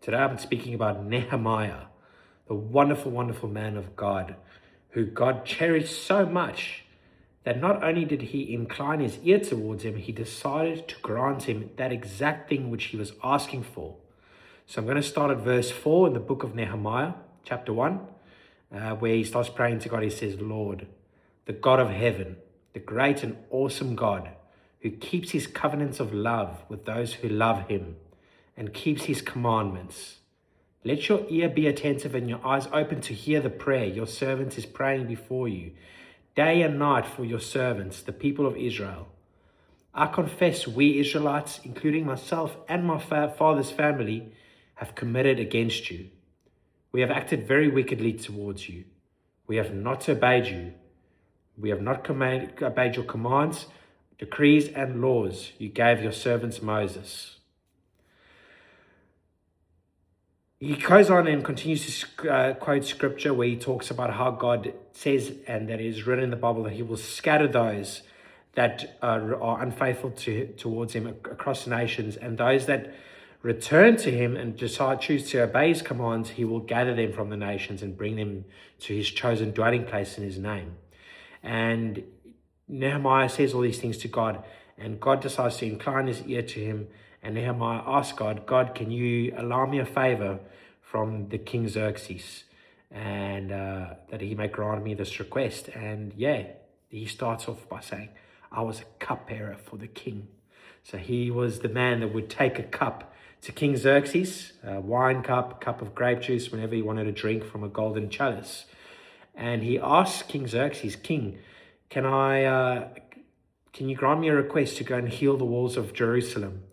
Today I'm speaking about Nehemiah, the wonderful, wonderful man of God, who God cherished so much that not only did he incline his ear towards him, he decided to grant him that exact thing which he was asking for. So I'm going to start at verse 4 in the book of Nehemiah, chapter 1, where he starts praying to God. He says, Lord, the God of heaven, the great and awesome God, who keeps his covenants of love with those who love him and keeps his commandments. Let your ear be attentive and your eyes open to hear the prayer your servant is praying before you, day and night for your servants, the people of Israel. I confess we Israelites, including myself and my father's family, have committed against you. We have acted very wickedly towards you. We have not obeyed you. We have not obeyed your commands, decrees, and laws you gave your servants Moses. He goes on and continues to quote scripture where he talks about how God says, and that is written in the Bible, that he will scatter those that are unfaithful towards him across the nations, and those that return to him and choose to obey his commands, he will gather them from the nations and bring them to his chosen dwelling place in his name. And Nehemiah says all these things to God, and God decides to incline his ear to him. And Nehemiah asks God, can you allow me a favor from the King Xerxes, and that he may grant me this request? And he starts off by saying, I was a cupbearer for the king. So he was the man that would take a cup to King Xerxes, a wine cup of grape juice, whenever he wanted to drink from a golden chalice. And he asks King Xerxes, King, can you grant me a request to go and heal the walls of Jerusalem?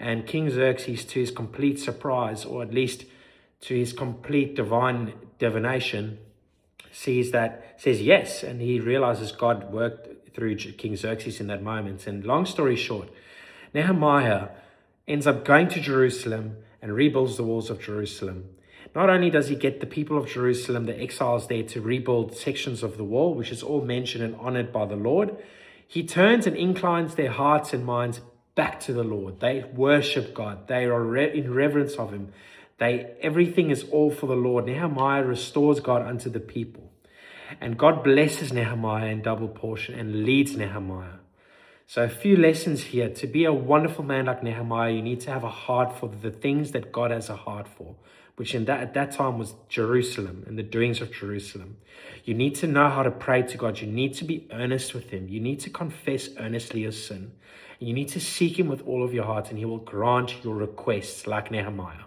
And King Xerxes, to his complete surprise, or at least to his complete divine divination, says yes. And he realizes God worked through King Xerxes in that moment. And long story short, Nehemiah ends up going to Jerusalem and rebuilds the walls of Jerusalem. Not only does he get the people of Jerusalem, the exiles there, to rebuild sections of the wall, which is all mentioned and honored by the Lord, he turns and inclines their hearts and minds back to the Lord. They worship God. They are in reverence of him. Everything is all for the Lord. Nehemiah restores God unto the people. And God blesses Nehemiah in double portion and leads Nehemiah. So a few lessons here. To be a wonderful man like Nehemiah, you need to have a heart for the things that God has a heart for, which at that time was Jerusalem and the doings of Jerusalem. You need to know how to pray to God. You need to be earnest with him. You need to confess earnestly your sin. And you need to seek him with all of your heart, and he will grant your requests like Nehemiah.